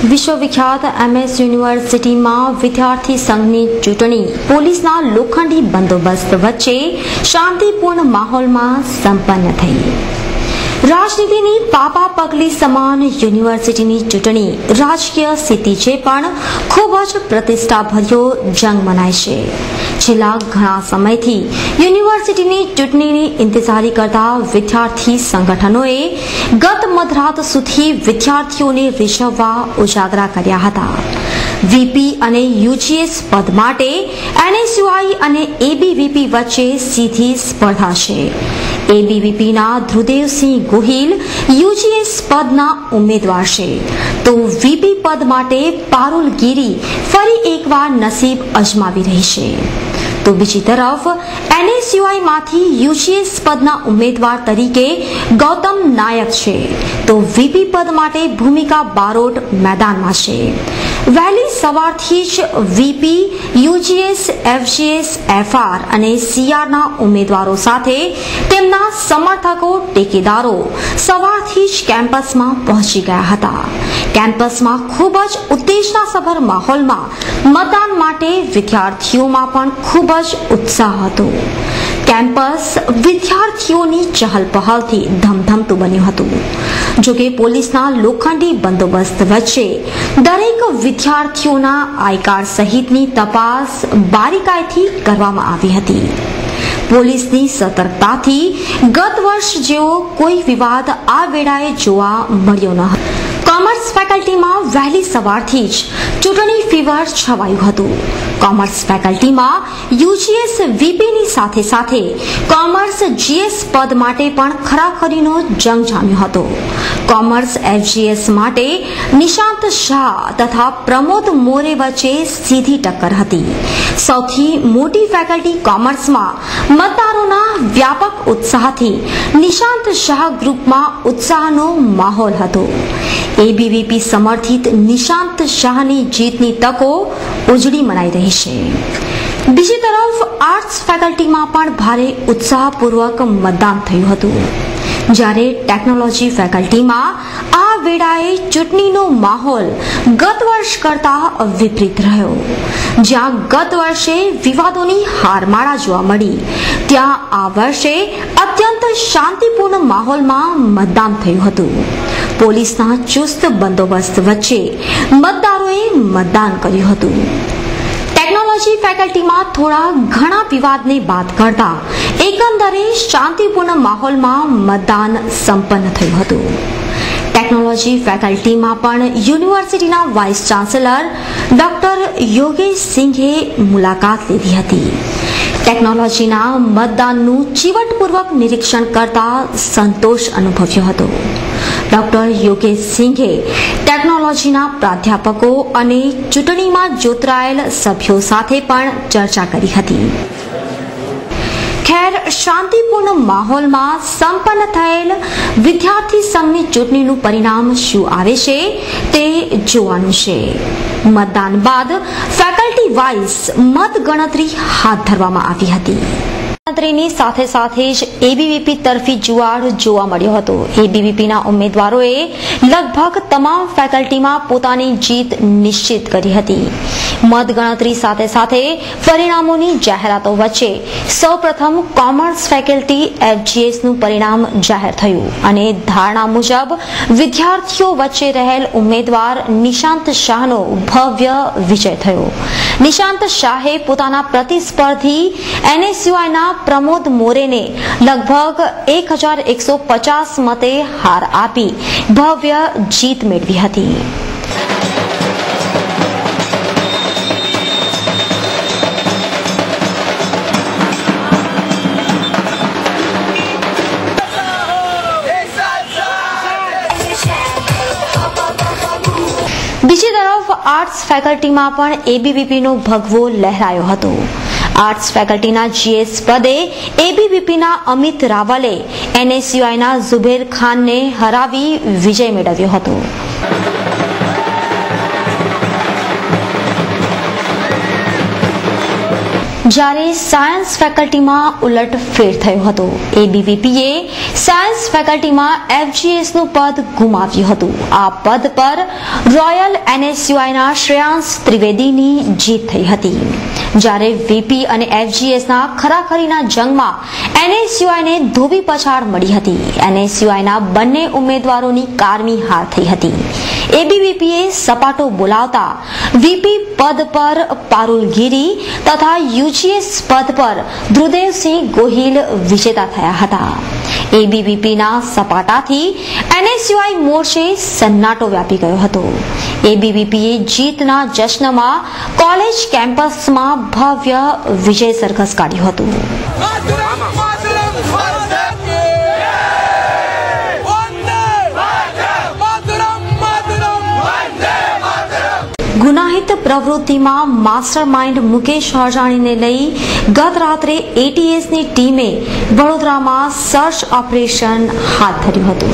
विश्वविख्यात MS university में विद्यार्थी संघनी चूंटणी पोलीसना लोखंडी बंदोबस्त वच्चे शांतिपूर्ण माहौल में संपन्न थई। राजनीतिनी पापा पगली समान यूनिवर्सिटीनी चूंटणी राजकीय स्थिति पण खूब ज प्रतिष्ठाभर्यो जंग मनाय छे। छेल्ला घणा समयथी यूनिवर्सिटीनी चूंटणीनी इंतजारी करता विद्यार्थी संगठनोए गत मधरात सुधी विद्यार्थीओने રીઝવવા ઉજાગરા કર્યા હતા। વીપી અને યુજીએસ પદ માટે એનએસયુઆઈ અને એબીવીપી વચ્ચે સીધી સ્પર્ધા છે। એબીવીપીના ધ્રુદેવસિંહ ગોહિલ યુજીએસ પદના ઉમેદવાર છે, તો વીપી પદ માટે પારુલ ગીરી ફરી એકવાર નસીબ અજમાવી રહી છે। તો બીજી તરફ એનએસયુઆઈ માંથી યુજીએસ પદના ઉમેદવાર તરીકે ગૌતમ નાયક છે, તો વીપી પદ માટે ભૂમિકા બારોટ મેદાનમાં છે। વહેલી સવારથી જ વીપી, યુજીએસ, એફજીએસ, એફઆર અને સીઆરના ઉમેદવારો સાથે તેમના સમર્થકો, ટેકેદારો સવારથી જ કેમ્પસમાં પહોંચી ગયા હતા। કેમ્પસમાં ખૂબ જ ઉત્તેજનાસભર માહોલમાં મતદાન માટે વિદ્યાર્થીઓમાં પણ ખૂબ જ ઉત્સાહ હતો। કેમ્પસ વિદ્યાર્થીઓની ચહલપહલથી ધમધમતું બન્યું હતું। જોકે પોલીસના લોખંડી બંદોબસ્ત વચ્ચે દરેક વિદ્યાર્થીઓના આઈ કાર્ડ સહિતની તપાસ બારીકાઈથી કરવામાં આવી હતી। પોલીસની સતર્કતાથી ગત વર્ષ જેવો કોઈ વિવાદ આ વેળાએ જોવા મળ્યો ન હતો। કોમર્સ ફેકલ્ટીમાં વહેલી સવારથી જ ચૂંટણી ફીવર છવાયું હતું। કોમર્સ ફેકલ્ટીમાં યુજીએસ વીપીની સાથે સાથે કોમર્સ જીએસ પદ માટે પણ ખરાખરીનો જંગ જામ્યો હતો। કોમર્સ એફજીએસ માટે નિશાંત શાહ તથા પ્રમોદ મોરે વચ્ચે સીધી ટક્કર હતી। સૌથી મોટી ફેકલ્ટી કોમર્સમાં મતદારોના વ્યાપક ઉત્સાહથી નિશાંત શાહ ગ્રુપમાં ઉત્સાહનો માહોલ હતો। એબીવીપી સમર્થિત નિશાંત શાહની જીતની તકો ઉજળી મનાઈ રહી છે। બીજી તરફ આર્ટ્સ ફેકલ્ટીમાં પણ ભારે ઉત્સાહપૂર્વક મતદાન થયું હતું, જ્યારે ટેકનોલોજી ફેકલ્ટીમાં આ વેળાએ ચૂંટણીનો માહોલ ગત વર્ષ કરતા વિપરીત રહ્યો। જ્યાં ગત વર્ષે વિવાદોની હારમાળા જોવા મળી, ત્યાં આ વર્ષે અત્યંત શાંતિપૂર્ણ માહોલમાં મતદાન થયું હતું। પોલીસના ચુસ્ત બંદોબસ્ત વચ્ચે મતદારોએ મતદાન કર્યું હતું। ટેકનોલોજી ફેકલ્ટીમાં થોડા ઘણા વિવાદને બાદ કરતા એકંદરે શાંતિપૂર્ણ માહોલમાં મતદાન સંપન્ન થયું હતું। ટેકનોલોજી ફેકલ્ટીમાં પણ યુનિવર્સિટીના વાઇસ ચાન્સેલર ડોક્ટર યોગેશ સિંઘે મુલાકાત લીધી હતી। ટેકનોલોજીના મતદાનનું ચીવટપૂર્વક નિરીક્ષણ કરતા સંતોષ અનુભવ્યો હતો। ડોક્ટર યોગેશ સિંઘે ટેકનોલોજીના પ્રાધ્યાપકો અને ચૂંટણીમાં જોતરાયેલ સભ્યો સાથે પણ ચર્ચા કરી હતી। ખેર, શાંતિપૂર્ણ માહોલમાં સંપન્ન થયેલ વિદ્યાર્થી સંઘની ચૂંટણીનું પરિણામ શું આવે છે તે જોવાનું છે। મતદાન બાદ ફેકલ્ટી વાઇઝ મતગણતરી હાથ ધરવામાં આવી હતી। ગણતરીની સાથે સાથે જ એબીવીપી તરફી જુવાળ જોવા મળ્યો હતો। એબીવીપીના ઉમેદવારોએ લગભગ તમામ ફેકલ્ટીમાં પોતાની જીત નિશ્ચિત કરી હતી। મતગણતરી સાથે સાથે પરિણામોની જાહેરાતો વચ્ચે સૌપ્રથમ કોમર્સ ફેકલ્ટી એફજીએસનું પરિણામ જાહેર થયું અને ધારણા મુજબ વિદ્યાર્થીઓ વચ્ચે રહેલ ઉમેદવાર નિશાંત શાહનો ભવ્ય વિજય થયો। નિશાંત શાહે પોતાના પ્રતિસ્પર્ધી એનએસયુઆઈના પ્રમોદ મોરેને લગભગ 1150 મતે હાર આપી ભવ્ય જીત મેળવી હતી। બીજી તરફ આર્ટ્સ ફેકલ્ટીમાં પણ એબીવીપીનો ભગવો લહેરાયો હતો। આર્ટ્સ ફેકલ્ટીના જીએસ પદે એબીવીપીના અમિત રાવલે એનએસયુઆઈના ઝુબેર ખાનને હરાવી વિજય મેળવ્યો હતો। જ્યારે સાયન્સ ફેકલ્ટીમાં ઉલટફેર થયો હતો। એબીવીપીએ સાયન્સ ફેકલ્ટીમાં FGSનું પદ ગુમાવ્યું હતું. આ પદ પર રોયલ NSUIના શ્રેયાંશ ત્રિવેદીની જીત થઈ હતી. જ્યારે VP અને FGSના ખરાખરીના જંગમાં NSUIને ધોબી પછાડ મળી હતી. NSUIના બંને ઉમેદવારોની કારમી હાર થઈ હતી. ABVPએ સપાટો બોલાવતા VP પદ પર પારુલ ગીરી તથા UGS પદ પર ધ્રુદેવસિંહ ગોહિલ વિજેતા થયા હતા. ABVPના સપાટાથી NSUI મોરચે સન્નાટો વ્યાપી ગયો હતો. ABVPએ જીતના જશ્નમાં કોલેજ કેમ્પસમાં ભવ્ય વિજય સરઘસ કાઢ્યું હતું. ગુનાહિત પ્રવૃત્તિમાં માસ્ટરમાઇન્ડ મુકેશ હરજાણીને લઈ ગત રાત્રે ATSની ટીમે વડોદરામાં સર્ચ ઓપરેશન હાથ ધર્યું હતું.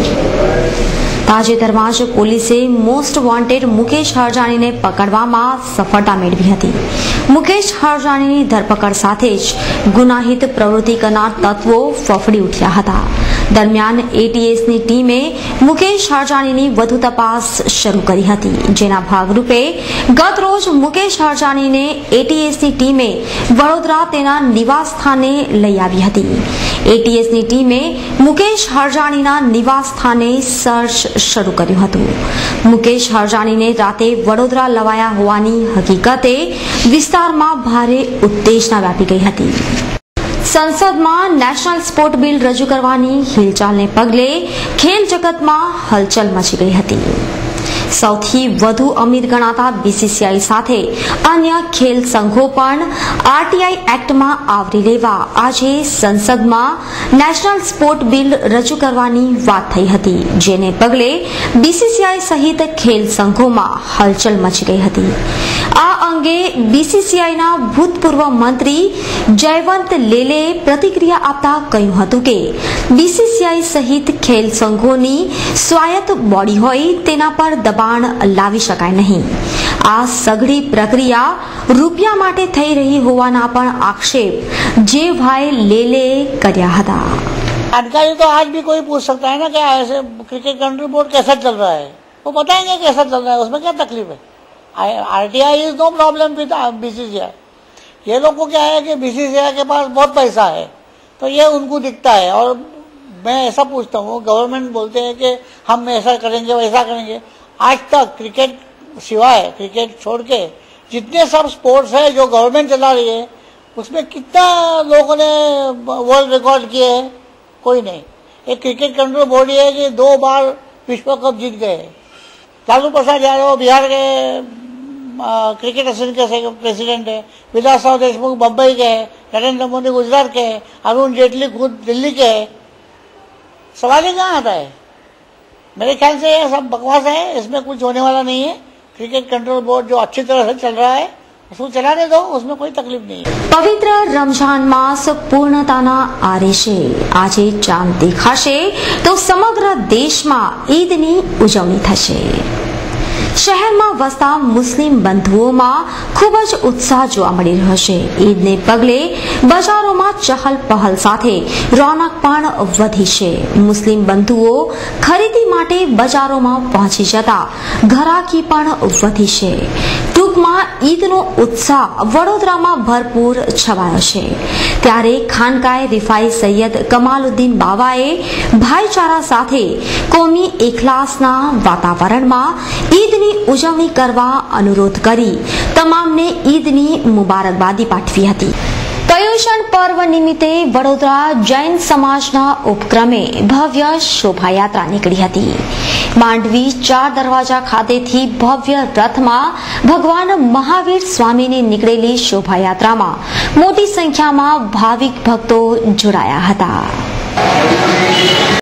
તાજેતરમાં જ પોલીસે મોસ્ટ વોન્ટેડ મુકેશ હરજાણીને પકડવામાં સફળતા મેળવી હતી. મુકેશ હરજાણીની ધરપકડ સાથે જ ગુનાહિત પ્રવૃત્તિ કરનાર તત્વો ફફડી ઉઠ્યા હતા. દરમિયાન ATSની ટીમે મુકેશ હરજાણીની વધુ તપાસ શરૂ કરી હતી. જેના ભાગરૂપે ગત રોજ મુકેશ હરજાણીને ATSની ટીમે વડોદરા તેના નિવાસ સ્થાને લઈ આવી હતી. ATSની ટીમે મુકેશ હરજાણીના નિવાસ સ્થાને સર્ચ શરૂ કર્યું હતું. મુકેશ હરજાણીને રાતે વડોદરા લવાયા હોવાની હકીકતે વિસ્તારમાં ભારે ઉત્તેજના વ્યાપી ગઈ હતી. સંસદમાં નેશનલ સ્પોર્ટ બિલ રજૂ કરવાની હિલચાલને પગલે ખેલ જગતમાં હલચલ મચી ગઈ હતી. સૌથી વધુ અમીર ગણાતા BCCI સાથે અન્ય ખેલ સંઘો પણ RTI એક્ટમાં આવરી લેવા આજે સંસદમાં નેશનલ સ્પોર્ટ બિલ રજૂ કરવાની વાત થઈ હતી. જેને પગલે BCCI સહિત ખેલ સંઘોમાં હલચલ મચી ગઈ હતી. આ અંગે BCCIના ભૂતપૂર્વ મંત્રી જયવંત લેલે પ્રતિક્રિયા આપતા કહ્યું હતું કે BCCI સહિત ખેલ સંઘોની સ્વાયત્ત બોડી હોય તેના પર દબાણ લાવી શકાય નહીં. આ સઘળી પ્રક્રિયા રૂપિયા માટે થઈ રહી હોવાના પણ આક્ષેપ જેભાઈ લેલે કર્યા હતા. जानकारी तो आज भी कोई पूछ सकता है ना क्या ऐसे क्रिकेट कंट्री बोर्ड कैसा चल रहा है, वो बताएंगे कैसा चल रहा है, उसमें क्या तकलीफ है. RTI is no problem with BCCI. ये लोग को क्या है कि BCCI के पास बहुत पैसा है तो ये उनको दिखता है. और मैं ऐसा पूछता हूँ, गवर्नमेंट बोलते हैं कि हम ऐसा करेंगे वैसा करेंगे. आज तक क्रिकेट सिवाय क्रिकेट छोड़ के जितने सब स्पोर्ट्स है जो गवर्नमेंट चला रही है उसमें कितना लोगों ने वर्ल्ड रिकॉर्ड किए हैं? कोई नहीं. एक क्रिकेट कंट्रोल बॉडी है कि 2 बार विश्व कप जीत गए. लालू प्रसाद यादव बिहार के क्रिकेट एसोसिएशन के प्रेसिडेंट है. विलास राव देशमुख बम्बई के है. नरेंद्र मोदी गुजरात के है. अरुण जेटली खुद दिल्ली के है. सवाल ही कहाँ आता है? मेरे ख्याल से ये सब बकवास है. इसमें कुछ होने वाला नहीं है. क्रिकेट कंट्रोल बोर्ड जो अच्छी तरह से चल रहा है उसको चलाने दो, उसमें कोई तकलीफ नहीं है. પવિત્ર રમઝાન માસ પૂર્ણતાના આરે છે. આજે ચાંદ દેખાશે તો સમગ્ર દેશમાં ઈદની ઉજવણી થશે. શહેરમાં વસતા મુસ્લિમ બંધુઓમાં ખૂબ જ ઉત્સાહ જોવા મળી રહ્યો છે. ઈદને પગલે બજારોમાં ચહલ પહલ સાથે રોનક પણ વધી છે. મુસ્લિમ બંધુઓ ખરીદી માટે બજારોમાં પહોંચી જતા ઘરાકી પણ વધી છે. ટૂંકમાં ઈદનો ઉત્સાહ વડોદરામાં ભરપૂર છવાયો છે. ત્યારે ખાનકાએ રિફાઈ સૈયદ કમાલુદ્દીન બાવાએ ભાઈચારા સાથે કોમી એખલાસના વાતાવરણમાં ઈદની ઉજવણી કરવા અનુરોધ કરી તમામને ઈદની મુબારકબાદી પાઠવી હતી. પર્યુષણ પર્વ નિમિત્તે વડોદરા જૈન સમાજના ઉપક્રમે ભવ્ય શોભાયાત્રા નીકળી હતી. માંડવી 4 દરવાજા ખાતેથી ભવ્ય રથમાં ભગવાન મહાવીર સ્વામીની નીકળેલી શોભાયાત્રામાં મોટી સંખ્યામાં ભાવિક ભક્તો જોડાયા હતા.